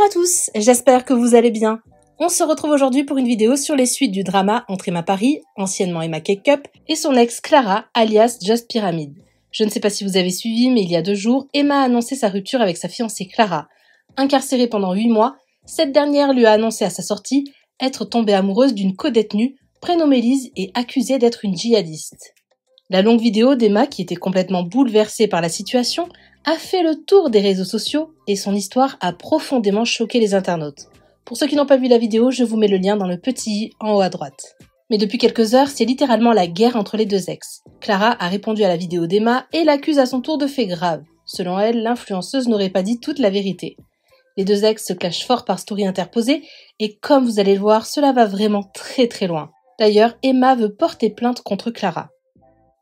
à tous, j'espère que vous allez bien. On se retrouve aujourd'hui pour une vidéo sur les suites du drama entre Emma Paris, anciennement Emma Cake Cup, et son ex Clara, alias Just Pyramid. Je ne sais pas si vous avez suivi, mais il y a 2 jours, Emma a annoncé sa rupture avec sa fiancée Clara. Incarcérée pendant 8 mois, cette dernière lui a annoncé à sa sortie être tombée amoureuse d'une codétenue, prénommée Lise et accusée d'être une djihadiste. La longue vidéo d'Emma, qui était complètement bouleversée par la situation, a fait le tour des réseaux sociaux et son histoire a profondément choqué les internautes. Pour ceux qui n'ont pas vu la vidéo, je vous mets le lien dans le petit i en haut à droite. Mais depuis quelques heures, c'est littéralement la guerre entre les 2 ex. Clara a répondu à la vidéo d'Emma et l'accuse à son tour de faits graves. Selon elle, l'influenceuse n'aurait pas dit toute la vérité. Les 2 ex se clashent fort par story interposée et comme vous allez le voir, cela va vraiment très loin. D'ailleurs, Emma veut porter plainte contre Clara.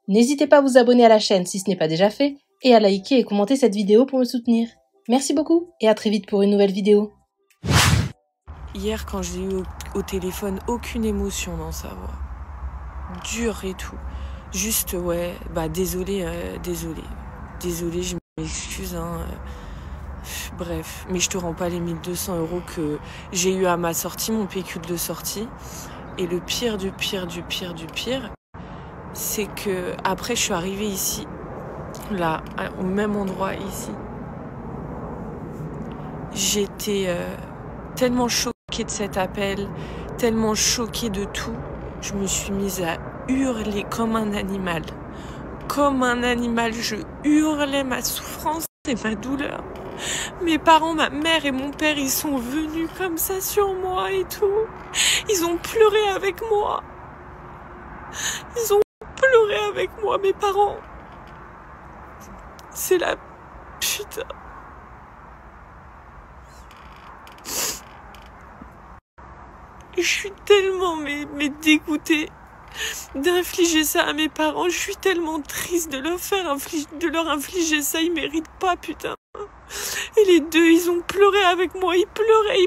N'hésitez pas à vous abonner à la chaîne si ce n'est pas déjà fait et à liker et commenter cette vidéo pour me soutenir. Merci beaucoup et à très vite pour une nouvelle vidéo. Hier, quand j'ai eu au téléphone, aucune émotion dans sa voix. Dur et tout. Juste, ouais, désolé, je m'excuse, bref, mais je te rends pas les 1200 € que j'ai eu à ma sortie, mon pécule de sortie. Et le pire du pire, c'est que après je suis arrivée ici, là, au même endroit ici. J'étais tellement choquée de cet appel, tellement choquée de tout, je me suis mise à hurler comme un animal. Comme un animal, je hurlais ma souffrance et ma douleur. Mes parents, ma mère et mon père, ils sont venus comme ça sur moi et tout. Ils ont pleuré avec moi. Ils ont pleuré avec moi, mes parents. C'est la putain. Je suis tellement mais dégoûtée d'infliger ça à mes parents. Je suis tellement triste de leur infliger ça. Ils méritent pas, putain. Et les 2, ils ont pleuré avec moi. Ils pleuraient.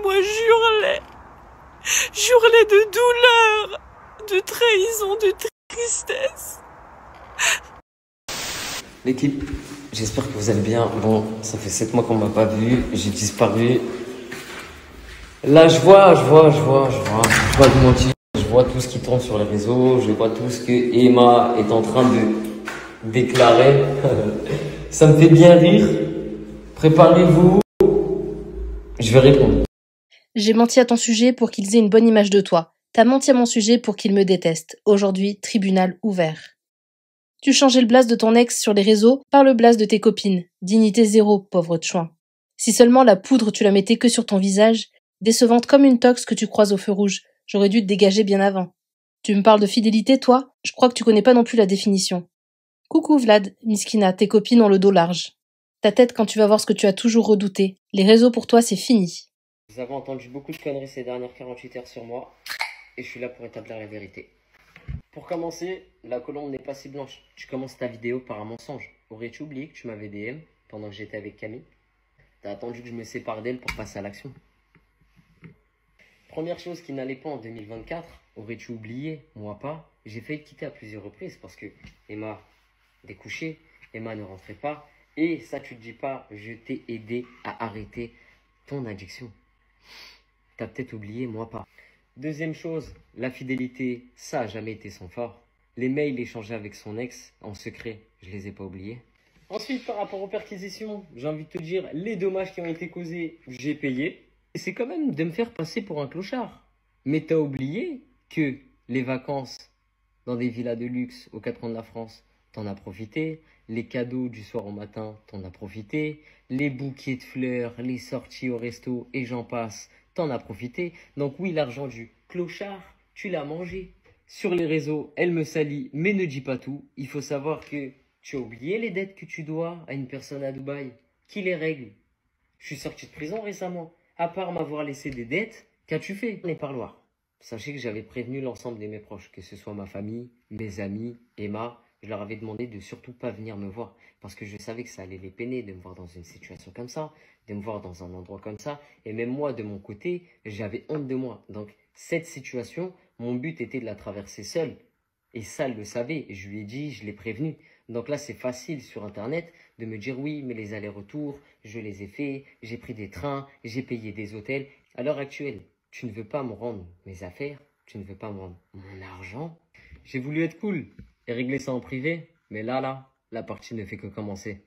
Moi, j'hurlais de douleur, de trahison, de tristesse. L'équipe, j'espère que vous allez bien. Bon, ça fait 7 mois qu'on m'a pas vu, j'ai disparu. Là, je vois du mentir. Je vois tout ce qui tourne sur les réseaux, je vois tout ce que Emma est en train de déclarer. Ça me fait bien rire. Préparez-vous. Je vais répondre. J'ai menti à ton sujet pour qu'ils aient une bonne image de toi. T'as menti à mon sujet pour qu'ils me détestent. Aujourd'hui, tribunal ouvert. Tu changeais le blaze de ton ex sur les réseaux par le blaze de tes copines. Dignité zéro, pauvre chouin. Si seulement la poudre tu la mettais que sur ton visage, décevante comme une tox que tu croises au feu rouge, j'aurais dû te dégager bien avant. Tu me parles de fidélité, toi? Je crois que tu connais pas non plus la définition. Coucou Vlad, Miskina, tes copines ont le dos large. Ta tête quand tu vas voir ce que tu as toujours redouté. Les réseaux pour toi, c'est fini. Vous avez entendu beaucoup de conneries ces dernières 48 heures sur moi, et je suis là pour établir la vérité. Pour commencer, la colombe n'est pas si blanche. Tu commences ta vidéo par un mensonge. Aurais-tu oublié que tu m'avais DM pendant que j'étais avec Camille? T'as attendu que je me sépare d'elle pour passer à l'action. Première chose qui n'allait pas en 2024, aurais-tu oublié? Moi pas. J'ai failli te quitter à plusieurs reprises parce que Emma découchait, Emma ne rentrait pas. Et ça, tu te dis pas, je t'ai aidé à arrêter ton addiction. T'as peut-être oublié, moi pas. Deuxième chose, la fidélité, ça a jamais été son fort. Les mails échangés avec son ex, en secret, je les ai pas oubliés. Ensuite, par rapport aux perquisitions, j'ai envie de te dire, les dommages qui ont été causés, j'ai payé. Et c'est quand même de me faire passer pour un clochard. Mais t'as oublié que les vacances dans des villas de luxe aux 4 coins de la France, t'en as profité. Les cadeaux du soir au matin, t'en as profité. Les bouquets de fleurs, les sorties au resto et j'en passe, t'en as profité. Donc oui, l'argent du clochard, tu l'as mangé. Sur les réseaux, elle me salit, mais ne dis pas tout. Il faut savoir que tu as oublié les dettes que tu dois à une personne à Dubaï. Qui les règle? Je suis sorti de prison récemment. À part m'avoir laissé des dettes, qu'as-tu fait? Les parloirs. Sachez que j'avais prévenu l'ensemble de mes proches, que ce soit ma famille, mes amis, Emma. Je leur avais demandé de surtout pas venir me voir parce que je savais que ça allait les peiner de me voir dans une situation comme ça, de me voir dans un endroit comme ça. Et même moi, de mon côté, j'avais honte de moi. Donc, cette situation, mon but était de la traverser seul. Et ça, elle le savait. Et je lui ai dit, je l'ai prévenu. Donc là, c'est facile sur Internet de me dire oui, mais les allers-retours, je les ai faits, j'ai pris des trains, j'ai payé des hôtels. À l'heure actuelle, tu ne veux pas me rendre mes affaires, tu ne veux pas me rendre mon argent. J'ai voulu être cool et régler ça en privé, mais là, la partie ne fait que commencer.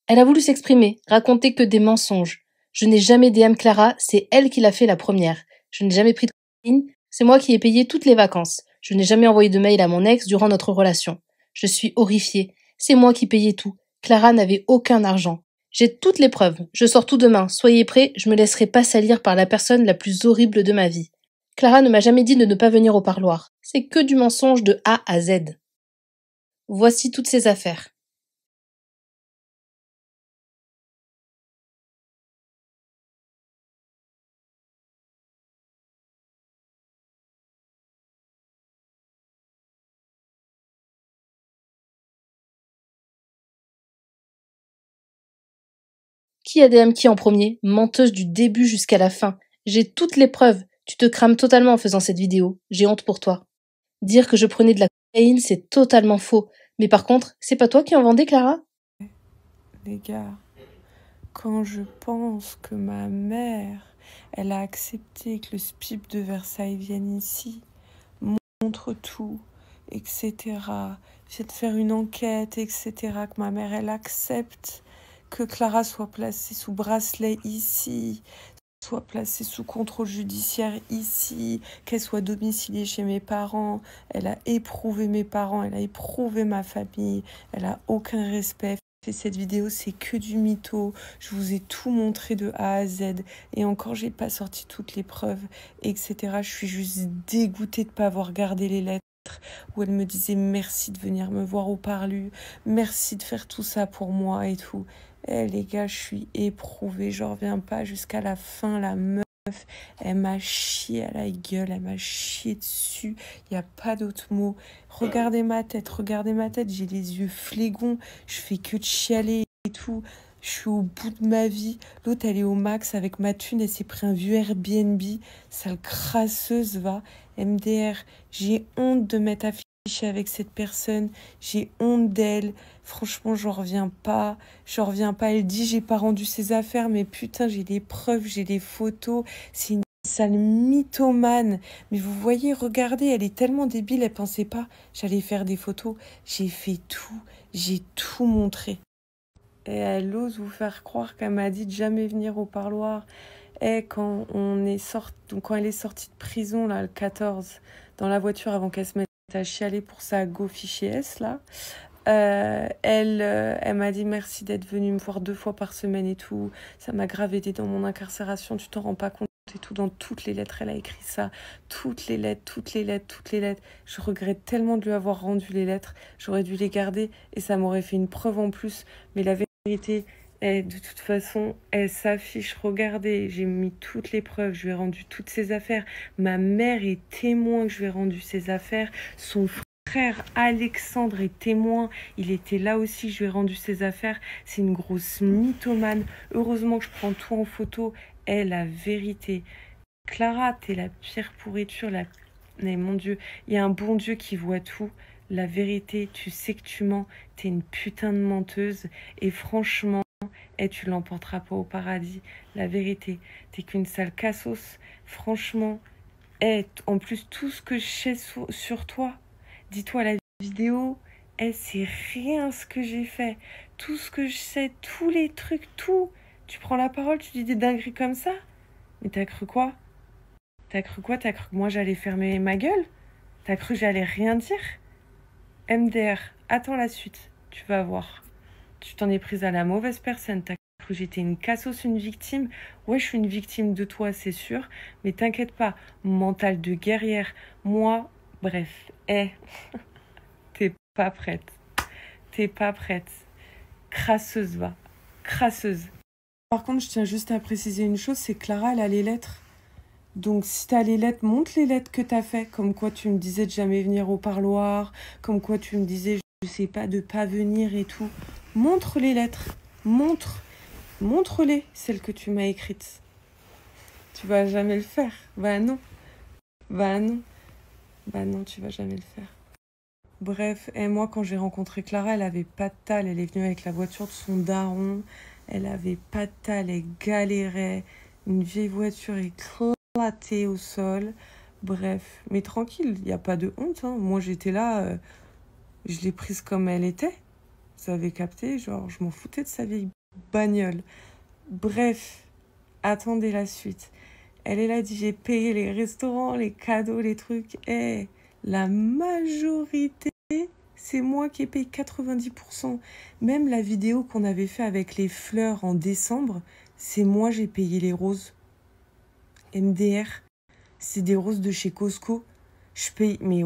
Elle a voulu s'exprimer, raconter que des mensonges. Je n'ai jamais DM Clara, c'est elle qui l'a fait la première. Je n'ai jamais pris de cocaïne, c'est moi qui ai payé toutes les vacances. Je n'ai jamais envoyé de mail à mon ex durant notre relation. Je suis horrifiée. C'est moi qui payais tout. Clara n'avait aucun argent. J'ai toutes les preuves. Je sors tout demain. Soyez prêts, je me laisserai pas salir par la personne la plus horrible de ma vie. Clara ne m'a jamais dit de ne pas venir au parloir. C'est que du mensonge de A à Z. Voici toutes ses affaires. Qui a DM qui en premier? Menteuse du début jusqu'à la fin. J'ai toutes les preuves. Tu te crames totalement en faisant cette vidéo. J'ai honte pour toi. Dire que je prenais de la cocaïne, c'est totalement faux. Mais par contre, c'est pas toi qui en vendais, Clara? Les gars, quand je pense que ma mère, elle a accepté que le SPIP de Versailles vienne ici, montre tout, etc., vient de faire une enquête, etc., que ma mère, elle accepte que Clara soit placée sous bracelet ici, soit placée sous contrôle judiciaire ici, qu'elle soit domiciliée chez mes parents, elle a éprouvé mes parents, elle a éprouvé ma famille, elle a aucun respect. Cette vidéo, c'est que du mytho. Je vous ai tout montré de A à Z. Et encore, j'ai pas sorti toutes les preuves, etc. Je suis juste dégoûtée de pas avoir gardé les lettres où elle me disait merci de venir me voir au parlu, merci de faire tout ça pour moi et tout. Eh les gars, je suis éprouvée, je reviens pas jusqu'à la fin, la meuf. Elle m'a chié à la gueule, elle m'a chié dessus, il n'y a pas d'autre mot. Regardez ma tête, j'ai les yeux flégons, je fais que de chialer et tout. Je suis au bout de ma vie. L'autre, elle est au max avec ma thune, elle s'est pris un vieux Airbnb. Sale crasseuse, va. MDR, j'ai honte de m'être affichée avec cette personne. J'ai honte d'elle. Franchement, j'en reviens pas. Elle dit, j'ai pas rendu ses affaires, mais putain, j'ai des preuves, j'ai des photos. C'est une sale mythomane. Mais vous voyez, regardez, elle est tellement débile, elle pensait pas j'allais faire des photos. J'ai fait tout. J'ai tout montré. Et elle ose vous faire croire qu'elle m'a dit de jamais venir au parloir. Et quand elle est sortie de prison, là, le 14, dans la voiture, avant qu'elle se mette à chialer pour sa go fichier S, là, elle m'a dit merci d'être venue me voir 2 fois par semaine et tout. Ça m'a grave aidé dans mon incarcération, tu t'en rends pas compte et tout. Dans toutes les lettres, elle a écrit ça. Toutes les lettres. Je regrette tellement de lui avoir rendu les lettres. J'aurais dû les garder et ça m'aurait fait une preuve en plus. Mais la vérité, de toute façon, elle s'affiche. Regardez, j'ai mis toutes les preuves. Je lui ai rendu toutes ses affaires. Ma mère est témoin que je lui ai rendu ses affaires. Son frère Alexandre est témoin. Il était là aussi, je lui ai rendu ses affaires. C'est une grosse mythomane. Heureusement que je prends tout en photo. La vérité. Clara, t'es la pire pourriture. Mais mon Dieu, il y a un bon Dieu qui voit tout. La vérité, tu sais que tu mens. T'es une putain de menteuse. Et franchement, tu l'emporteras pas au paradis. La vérité, t'es qu'une sale cassos. Franchement, en plus, tout ce que je sais sur toi, dis-toi, la vidéo, c'est rien ce que j'ai fait. Tout ce que je sais, tous les trucs, tout. Tu prends la parole, tu dis des dingueries comme ça? Mais t'as cru quoi? T'as cru que moi j'allais fermer ma gueule? T'as cru que j'allais rien dire? MDR, attends la suite, tu vas voir. Tu t'en es prise à la mauvaise personne. T'as cru que j'étais une cassos, une victime? Ouais, je suis une victime de toi, c'est sûr. Mais t'inquiète pas, mental de guerrière. Moi, bref, t'es pas prête. Crasseuse, va. Crasseuse. Par contre, je tiens juste à préciser une chose, c'est que Clara, elle a les lettres. Donc, si t'as les lettres, montre les lettres que t'as fait. Comme quoi, tu me disais de jamais venir au parloir. Comme quoi, tu me disais, je sais pas, de pas venir et tout. Montre les lettres. Montre-les, celles que tu m'as écrites. Tu vas jamais le faire. Bah non. Bah non, tu vas jamais le faire. Bref, et moi, quand j'ai rencontré Clara, elle avait pas de tal. Elle est venue avec la voiture de son daron. Elle avait pas de tal. Elle galérait. Une vieille voiture éclatée au sol. Bref, mais tranquille, il n'y a pas de honte. Hein. Moi, j'étais là, je l'ai prise comme elle était. Vous avez capté, genre, je m'en foutais de sa vieille bagnole. Bref, attendez la suite. Elle est là, dit, j'ai payé les restaurants, les cadeaux, les trucs. Eh, la majorité, c'est moi qui ai payé 90%. Même la vidéo qu'on avait fait avec les fleurs en décembre, c'est moi, j'ai payé les roses. MDR, c'est des roses de chez Costco. Je paye, mais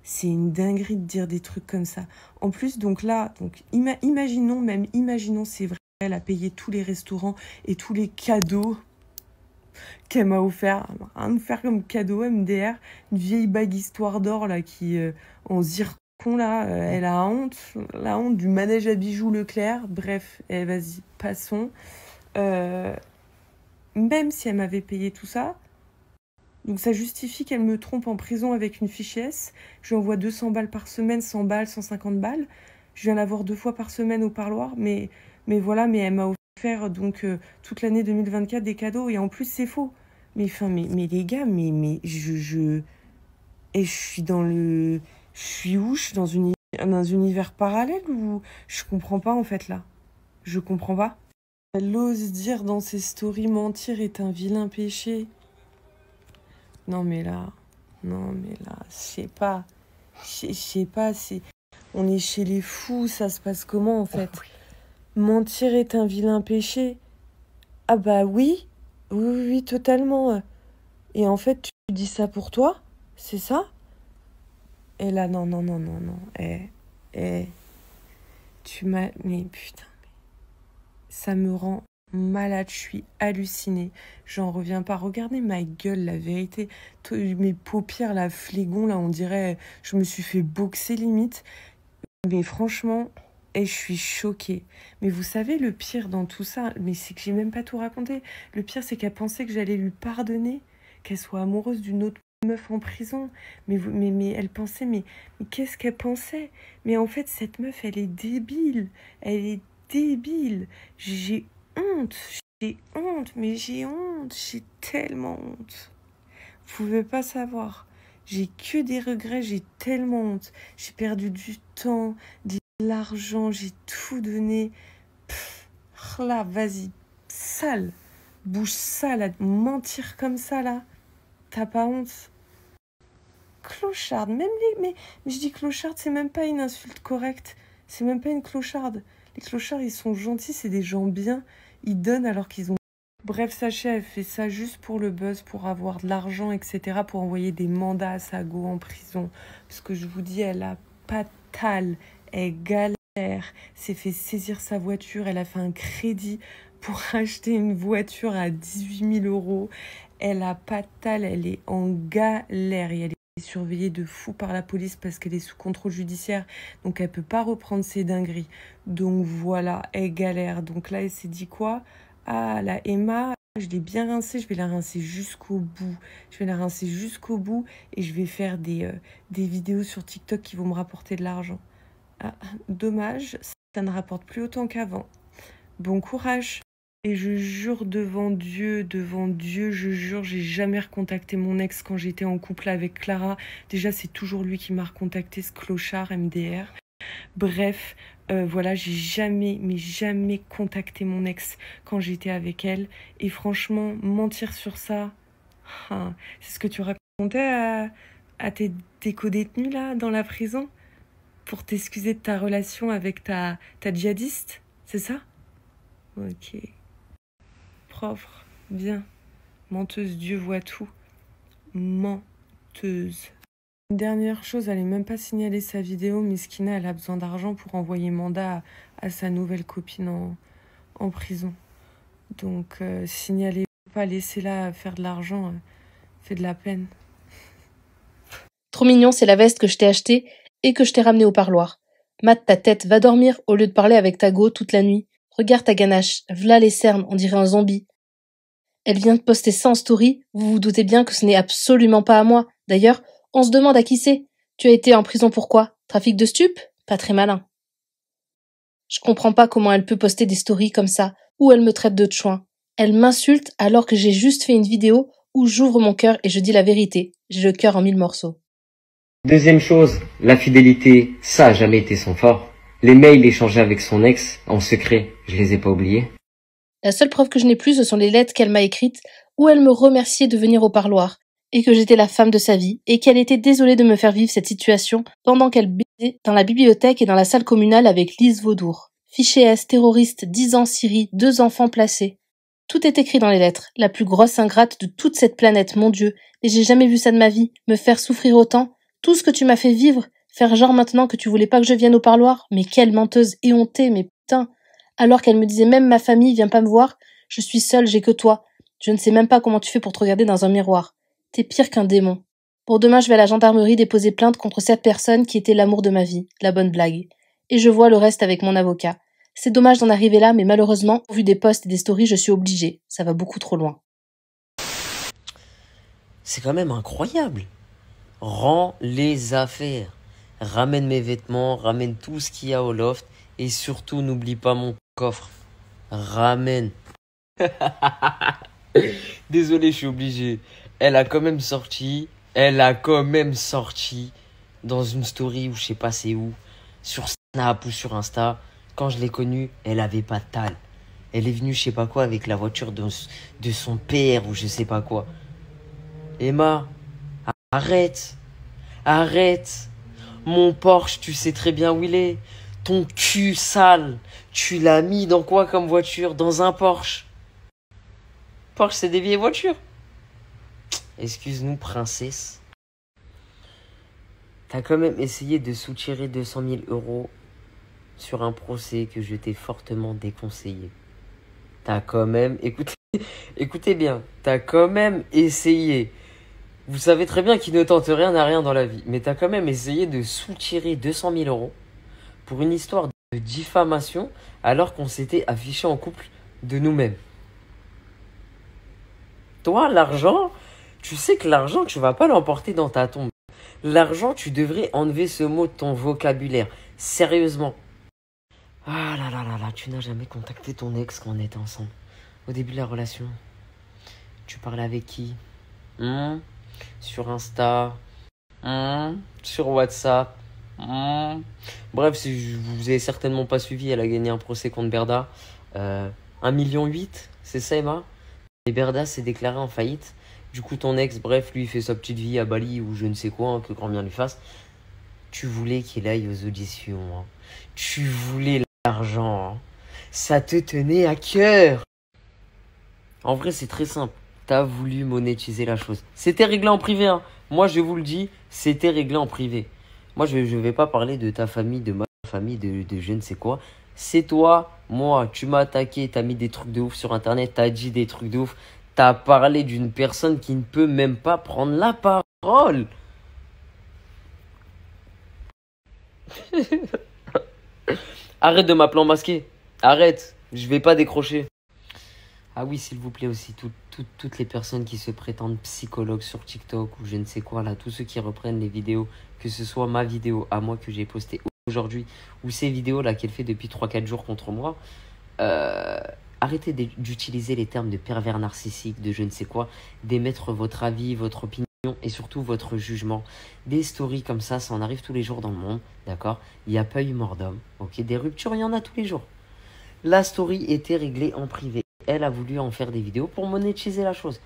c'est une dinguerie de dire des trucs comme ça. En plus, donc là, imaginons, c'est vrai, elle a payé tous les restaurants et tous les cadeaux qu'elle m'a offert. Rien de faire comme cadeau, MDR. Une vieille bague histoire d'or, là, qui, en zircon, là, elle a la honte du manège à bijoux Leclerc. Bref, vas-y, passons. Même si elle m'avait payé tout ça, donc ça justifie qu'elle me trompe en prison avec une fiche S. Je lui envoie 200 balles par semaine, 100 balles, 150 balles. Je viens la voir 2 fois par semaine au parloir. Mais voilà, mais elle m'a offert donc toute l'année 2024 des cadeaux. Et en plus, c'est faux. Mais les gars, et je suis dans le... Je suis où? Je suis dans un univers parallèle ou... Je comprends pas en fait là. Je comprends pas. Elle ose dire dans ses stories, mentir est un vilain péché. Non mais là, je sais pas, on est chez les fous, ça se passe comment en fait? Mentir est un vilain péché? Ah bah oui, totalement. Et en fait, tu dis ça pour toi? C'est ça? Et là, non, mais putain, ça me rend malade, je suis hallucinée. J'en reviens pas. Regardez ma gueule, la vérité. Mes paupières, la flégon, là, on dirait... Je me suis fait boxer limite. Mais franchement, je suis choquée. Mais vous savez, le pire dans tout ça, mais c'est que j'ai même pas tout raconté. Le pire, c'est qu'elle pensait que j'allais lui pardonner, qu'elle soit amoureuse d'une autre meuf en prison. Mais elle pensait, mais qu'est-ce qu'elle pensait? Mais en fait, cette meuf, elle est débile. Elle est débile. J'ai honte, j'ai honte, j'ai tellement honte. Vous pouvez pas savoir. J'ai que des regrets, j'ai tellement honte. J'ai perdu du temps, de l'argent, j'ai tout donné. Là, vas-y, sale, bouche sale, à mentir comme ça là. T'as pas honte? Clocharde, mais je dis clocharde, c'est même pas une insulte correcte. C'est même pas une clocharde. Les clochards, ils sont gentils, c'est des gens bien. Ils donnent alors qu'ils ont... Bref, sachez, elle fait ça juste pour le buzz, pour avoir de l'argent, etc. Pour envoyer des mandats à sa go en prison. Parce que je vous dis, elle a pas de tal. Elle galère. S'est fait saisir sa voiture. Elle a fait un crédit pour acheter une voiture à 18 000 €. Elle a pas de tal. Elle est en galère. Et elle est surveillée de fou par la police parce qu'elle est sous contrôle judiciaire. Donc, elle peut pas reprendre ses dingueries. Donc, voilà, elle galère. Donc là, elle s'est dit quoi? Ah, la Emma, je l'ai bien rincée, je vais la rincer jusqu'au bout. Je vais la rincer jusqu'au bout et je vais faire des vidéos sur TikTok qui vont me rapporter de l'argent. Ah, dommage, ça ne rapporte plus autant qu'avant. Bon courage. Et je jure devant Dieu, je jure, j'ai jamais recontacté mon ex quand j'étais en couple avec Clara. Déjà, c'est toujours lui qui m'a recontacté, ce clochard MDR. Bref, voilà, j'ai jamais contacté mon ex quand j'étais avec elle. Et franchement, mentir sur ça, c'est ce que tu racontais à tes co-détenus là, dans la prison, pour t'excuser de ta relation avec ta djihadiste, c'est ça? Ok. Propre, bien. Menteuse, Dieu voit tout. Menteuse. Une dernière chose, elle n'est même pas signalé sa vidéo. Miskina, elle a besoin d'argent pour envoyer mandat à sa nouvelle copine en prison. Donc, signalez pas, laissez-la faire de l'argent, fait de la peine. Trop mignon, c'est la veste que je t'ai achetée et que je t'ai ramenée au parloir. Mate ta tête, va dormir au lieu de parler avec ta go toute la nuit. Regarde ta ganache, v'là les cernes, on dirait un zombie. Elle vient de poster ça en story, vous vous doutez bien que ce n'est absolument pas à moi. D'ailleurs, On se demande à qui c'est. Tu as été en prison pour quoi? Trafic de stupes? Pas très malin. Je comprends pas comment elle peut poster des stories comme ça, où elle me traite de tchouin. Elle m'insulte alors que j'ai juste fait une vidéo où j'ouvre mon cœur et je dis la vérité. J'ai le cœur en 1000 morceaux. Deuxième chose, la fidélité, ça a jamais été son fort. Les mails échangés avec son ex, en secret, je les ai pas oubliés. La seule preuve que je n'ai plus, ce sont les lettres qu'elle m'a écrites, où elle me remerciait de venir au parloir, et que j'étais la femme de sa vie, et qu'elle était désolée de me faire vivre cette situation pendant qu'elle baisait dans la bibliothèque et dans la salle communale avec Lise Vaudour. Fiché S, terroriste, 10 ans Syrie, 2 enfants placés. Tout est écrit dans les lettres, la plus grosse ingrate de toute cette planète, mon Dieu, et j'ai jamais vu ça de ma vie, me faire souffrir autant, tout ce que tu m'as fait vivre, faire genre maintenant que tu voulais pas que je vienne au parloir, mais quelle menteuse éhontée, mais putain. Alors qu'elle me disait même ma famille vient pas me voir, je suis seule, j'ai que toi. Je ne sais même pas comment tu fais pour te regarder dans un miroir. T'es pire qu'un démon. Pour demain, je vais à la gendarmerie déposer plainte contre cette personne qui était l'amour de ma vie, la bonne blague. Et je vois le reste avec mon avocat. C'est dommage d'en arriver là, mais malheureusement, vu des posts et des stories, je suis obligée. Ça va beaucoup trop loin. C'est quand même incroyable. Rends les affaires. Ramène mes vêtements, ramène tout ce qu'il y a au loft. Et surtout, n'oublie pas mon coffre. Ramène. Désolé, je suis obligé. Elle a quand même sorti dans une story ou je sais pas c'est où, sur Snap ou sur Insta. Quand je l'ai connue, elle avait pas de talle. Elle est venue je sais pas quoi avec la voiture de son père ou je sais pas quoi. Emma, arrête. Mon Porsche, tu sais très bien où il est. Ton cul sale, tu l'as mis dans quoi comme voiture? Dans un Porsche. Porsche, c'est des vieilles voitures. Excuse-nous, princesse. T'as quand même essayé de soutirer 200 000 € sur un procès que je t'ai fortement déconseillé. T'as quand même... Écoutez bien, t'as quand même essayé. Vous savez très bien qu'il ne tente rien à rien dans la vie, mais t'as quand même essayé de soutirer 200 000 € pour une histoire de diffamation alors qu'on s'était affiché en couple de nous-mêmes. Toi, l'argent, tu sais que l'argent, tu vas pas l'emporter dans ta tombe. L'argent, tu devrais enlever ce mot de ton vocabulaire. Sérieusement. Ah là là là là, tu n'as jamais contacté ton ex quand on était ensemble. Au début de la relation, tu parlais avec qui? Sur Insta, sur WhatsApp. Bref, si vous avez certainement pas suivi, elle a gagné un procès contre Berda. 1,8 million, c'est ça Emma? Et Berda s'est déclaré en faillite. Du coup, ton ex, bref, lui, il fait sa petite vie à Bali ou je ne sais quoi, que grand bien lui fasse. Tu voulais qu'il aille aux auditions. Hein. Tu voulais l'argent. Hein. Ça te tenait à cœur. En vrai, c'est très simple. T'as voulu monétiser la chose. C'était réglé en privé. Hein. Moi, je vous le dis, c'était réglé en privé. Moi, je vais pas parler de ta famille, de ma famille, de je ne sais quoi. C'est toi, moi, tu m'as attaqué, t'as mis des trucs de ouf sur Internet, t'as dit des trucs de ouf. T'as parlé d'une personne qui ne peut même pas prendre la parole. Arrête de m'appeler en masqué. Arrête, je vais pas décrocher. Ah oui, s'il vous plaît aussi, toutes les personnes qui se prétendent psychologues sur TikTok ou je ne sais quoi là, tous ceux qui reprennent les vidéos, que ce soit ma vidéo à moi que j'ai postée aujourd'hui ou ces vidéos là qu'elle fait depuis 3-4 jours contre moi, arrêtez d'utiliser les termes de pervers narcissique, de je ne sais quoi, d'émettre votre avis, votre opinion et surtout votre jugement. Des stories comme ça en arrive tous les jours dans le monde, d'accord? Il n'y a pas eu mort d'homme, ok? Des ruptures, il y en a tous les jours. La story était réglée en privé. Elle a voulu en faire des vidéos pour monétiser la chose.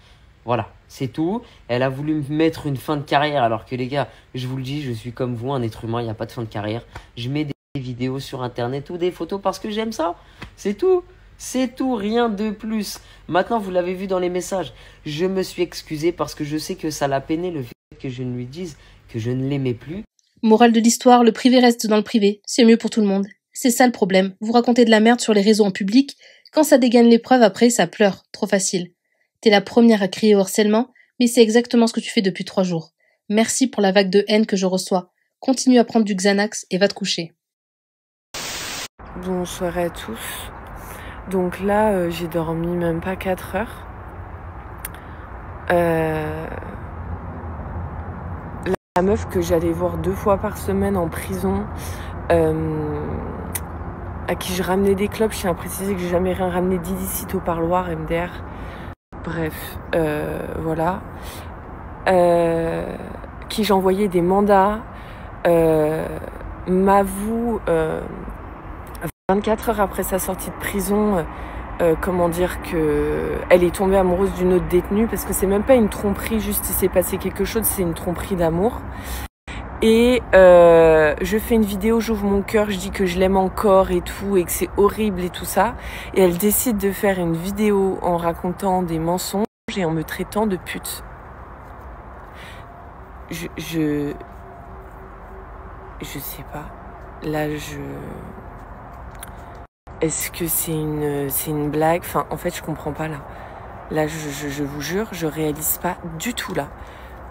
Voilà, c'est tout. Elle a voulu me mettre une fin de carrière alors que les gars, je vous le dis, je suis comme vous, un être humain, il n'y a pas de fin de carrière. Je mets des vidéos sur internet ou des photos parce que j'aime ça. C'est tout. C'est tout, rien de plus. Maintenant, vous l'avez vu dans les messages. Je me suis excusé parce que je sais que ça l'a peiné le fait que je ne lui dise que je ne l'aimais plus. Morale de l'histoire, le privé reste dans le privé. C'est mieux pour tout le monde. C'est ça le problème. Vous racontez de la merde sur les réseaux en public. Quand ça dégaine l'épreuve, après, ça pleure. Trop facile. T'es la première à crier au harcèlement, mais c'est exactement ce que tu fais depuis 3 jours. Merci pour la vague de haine que je reçois. Continue à prendre du Xanax et va te coucher. Bonsoir à tous. Donc là, j'ai dormi même pas 4 heures. La La meuf que j'allais voir 2 fois par semaine en prison, à qui je ramenais des clopes, je tiens à préciser que j'ai jamais rien ramené d'illicite au parloir, MDR. Bref, voilà. Qui j'envoyais des mandats, m'avoue 24 heures après sa sortie de prison, comment dire, que elle est tombée amoureuse d'une autre détenue, parce que c'est même pas une tromperie, juste il s'est passé quelque chose, c'est une tromperie d'amour. Et je fais une vidéo, j'ouvre mon cœur, je dis que je l'aime encore et tout, et que c'est horrible et tout ça. Et elle décide de faire une vidéo en racontant des mensonges et en me traitant de pute. Je sais pas. Là, Est-ce que c'est une blague? Enfin, en fait, je comprends pas là. Là, je vous jure, je réalise pas du tout là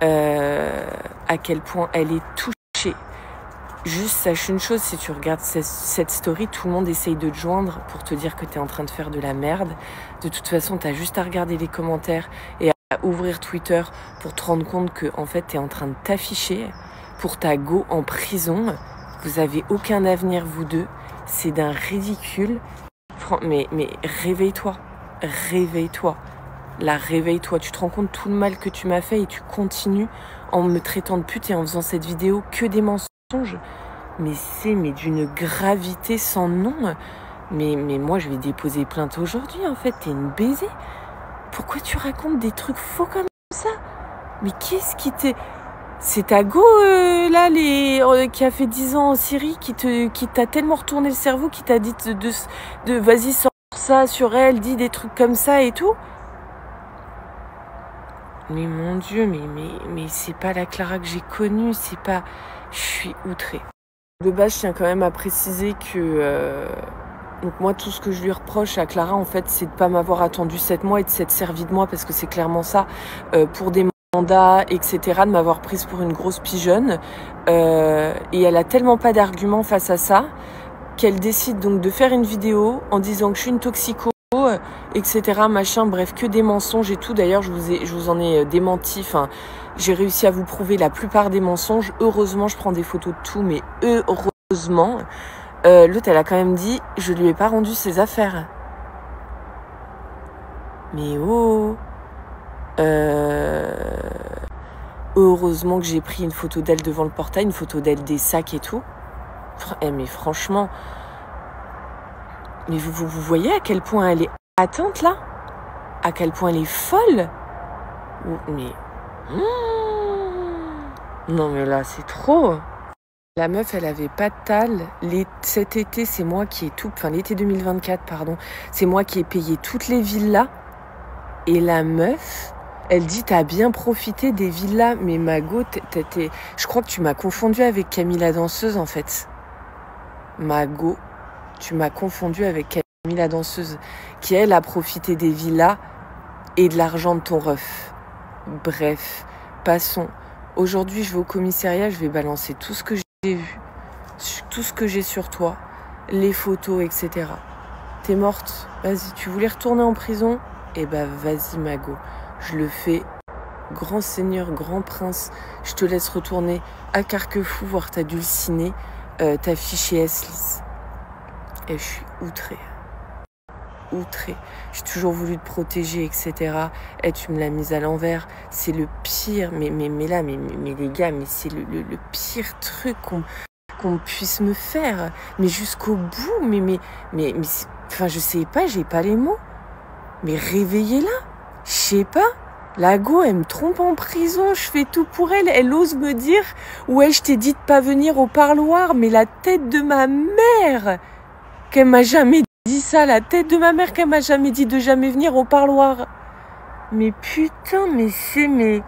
à quel point elle est touchée. Juste sache une chose, si tu regardes cette story, tout le monde essaye de te joindre pour te dire que t'es en train de faire de la merde. De toute façon, t'as juste à regarder les commentaires et à ouvrir Twitter pour te rendre compte que en fait, t'es en train de t'afficher pour ta go en prison. Vous avez aucun avenir, vous deux. C'est d'un ridicule. Mais réveille-toi. Réveille-toi. Là, réveille-toi. Tu te rends compte tout le mal que tu m'as fait et tu continues en me traitant de pute et en faisant cette vidéo que des mensonges. Mais c'est d'une gravité sans nom. Mais moi, je vais déposer plainte aujourd'hui, en fait. T'es une baisée. Pourquoi tu racontes des trucs faux comme ça? Mais qu'est-ce qui t'est... C'est ta go, là, qui a fait 10 ans en Syrie, qui t'a tellement retourné le cerveau, qui t'a dit de vas-y, sors ça sur elle, dis des trucs comme ça et tout. Mais mon Dieu, mais c'est pas la Clara que j'ai connue, c'est pas... Je suis outrée. De base, je tiens quand même à préciser que... Donc moi, tout ce que je lui reproche à Clara, en fait, c'est de pas m'avoir attendu 7 mois et de s'être servi de moi, parce que c'est clairement ça, pour des mandats, etc., de m'avoir prise pour une grosse pigeonne. Et elle a tellement pas d'arguments face à ça, qu'elle décide donc de faire une vidéo en disant que je suis une toxico, etc., machin, bref, que des mensonges et tout. D'ailleurs, je vous en ai démenti, enfin, j'ai réussi à vous prouver la plupart des mensonges. Heureusement, je prends des photos de tout, mais heureusement. L'autre, elle a quand même dit, je lui ai pas rendu ses affaires. Mais oh, heureusement que j'ai pris une photo d'elle devant le portail, une photo d'elle des sacs et tout. Mais franchement, mais vous voyez à quel point elle est atteinte là? À quel point elle est folle? Mais non, mais là c'est trop. La meuf, elle avait pas de tal. Cet été, c'est moi qui ai tout... Enfin, l'été 2024, pardon. C'est moi qui ai payé toutes les villas. Et la meuf, elle dit, t'as bien profité des villas. Mais Mago, je crois que tu m'as confondu avec Camille la danseuse, en fait. Mago, tu m'as confondu avec Camille la danseuse. Qui, elle, a profité des villas et de l'argent de ton ref. Bref, passons. Aujourd'hui, je vais au commissariat, je vais balancer tout ce que j'ai vu, tout ce que j'ai sur toi, les photos, etc. T'es morte, vas-y, tu voulais retourner en prison? Eh ben vas-y Mago, je le fais, grand seigneur, grand prince, je te laisse retourner à Carquefou voir ta dulcinée, ta fichée S-Lys. Et je suis outrée. J'ai toujours voulu te protéger, etc. Et tu me l'as mise à l'envers. C'est le pire. Mais là, mais les gars, mais c'est le pire truc qu'on puisse me faire. Mais jusqu'au bout. Mais enfin, je sais pas, j'ai pas les mots. Mais réveillez-la. Je sais pas. La go, elle me trompe en prison. Je fais tout pour elle. Elle ose me dire, ouais, je t'ai dit de pas venir au parloir. Mais la tête de ma mère, qu'elle m'a jamais dit ça, la tête de ma mère, qu'elle m'a jamais dit de jamais venir au parloir. Mais putain, mais c'est mais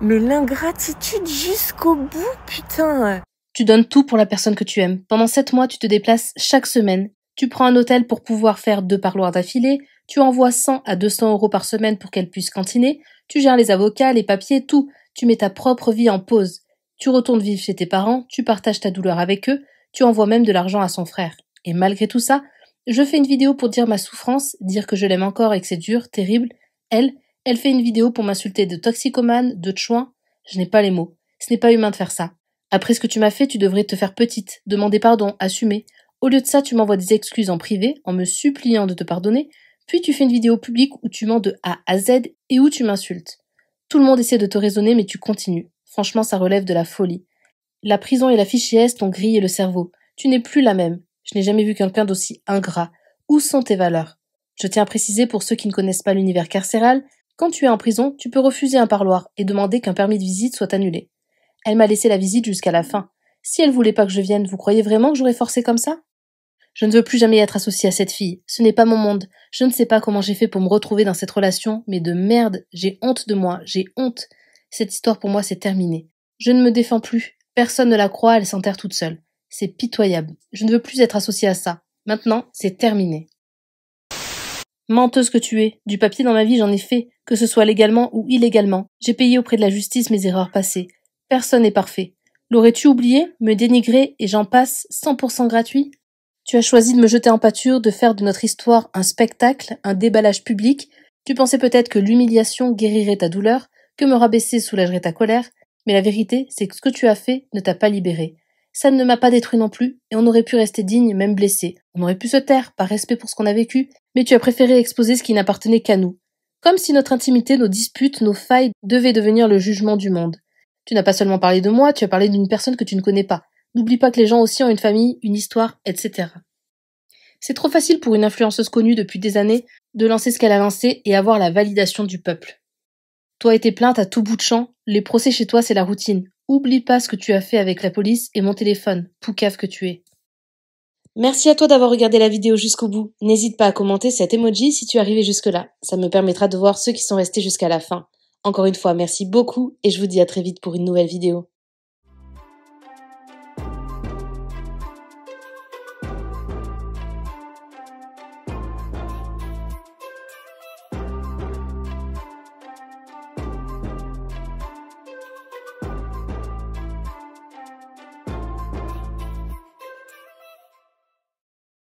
l'ingratitude jusqu'au bout, putain. Tu donnes tout pour la personne que tu aimes. Pendant 7 mois, tu te déplaces chaque semaine. Tu prends un hôtel pour pouvoir faire 2 parloirs d'affilée. Tu envoies 100 à 200 euros par semaine pour qu'elle puisse cantiner. Tu gères les avocats, les papiers, tout. Tu mets ta propre vie en pause. Tu retournes vivre chez tes parents. Tu partages ta douleur avec eux. Tu envoies même de l'argent à son frère. Et malgré tout ça, je fais une vidéo pour dire ma souffrance, dire que je l'aime encore et que c'est dur, terrible. Elle fait une vidéo pour m'insulter de toxicomane, de chouin. Je n'ai pas les mots. Ce n'est pas humain de faire ça. Après ce que tu m'as fait, tu devrais te faire petite, demander pardon, assumer. Au lieu de ça, tu m'envoies des excuses en privé, en me suppliant de te pardonner, puis tu fais une vidéo publique où tu mens de A à Z et où tu m'insultes. Tout le monde essaie de te raisonner, mais tu continues. Franchement, ça relève de la folie. La prison et la fichier S t'ont grillé le cerveau. Tu n'es plus la même. Je n'ai jamais vu quelqu'un d'aussi ingrat. Où sont tes valeurs? Je tiens à préciser pour ceux qui ne connaissent pas l'univers carcéral, quand tu es en prison, tu peux refuser un parloir et demander qu'un permis de visite soit annulé. Elle m'a laissé la visite jusqu'à la fin. Si elle voulait pas que je vienne, vous croyez vraiment que j'aurais forcé comme ça? Je ne veux plus jamais être associée à cette fille. Ce n'est pas mon monde. Je ne sais pas comment j'ai fait pour me retrouver dans cette relation, mais de merde, j'ai honte de moi, j'ai honte. Cette histoire pour moi c'est terminé. Je ne me défends plus. Personne ne la croit, elle s'enterre toute seule. C'est pitoyable. Je ne veux plus être associée à ça. Maintenant, c'est terminé. Menteuse que tu es. Du papier dans ma vie, j'en ai fait, que ce soit légalement ou illégalement. J'ai payé auprès de la justice mes erreurs passées. Personne n'est parfait. L'aurais-tu oublié, me dénigrer et j'en passe 100% gratuit? Tu as choisi de me jeter en pâture, de faire de notre histoire un spectacle, un déballage public. Tu pensais peut-être que l'humiliation guérirait ta douleur, que me rabaisser soulagerait ta colère, mais la vérité, c'est que ce que tu as fait ne t'a pas libéré. Ça ne m'a pas détruit non plus, et on aurait pu rester digne, même blessé. On aurait pu se taire, par respect pour ce qu'on a vécu, mais tu as préféré exposer ce qui n'appartenait qu'à nous. Comme si notre intimité, nos disputes, nos failles devaient devenir le jugement du monde. Tu n'as pas seulement parlé de moi, tu as parlé d'une personne que tu ne connais pas. N'oublie pas que les gens aussi ont une famille, une histoire, etc. C'est trop facile pour une influenceuse connue depuis des années de lancer ce qu'elle a lancé et avoir la validation du peuple. Toi et tes plaintes à tout bout de champ, les procès chez toi c'est la routine. Oublie pas ce que tu as fait avec la police et mon téléphone, poucave que tu es. Merci à toi d'avoir regardé la vidéo jusqu'au bout. N'hésite pas à commenter cet emoji si tu es arrivé jusque-là. Ça me permettra de voir ceux qui sont restés jusqu'à la fin. Encore une fois, merci beaucoup et je vous dis à très vite pour une nouvelle vidéo.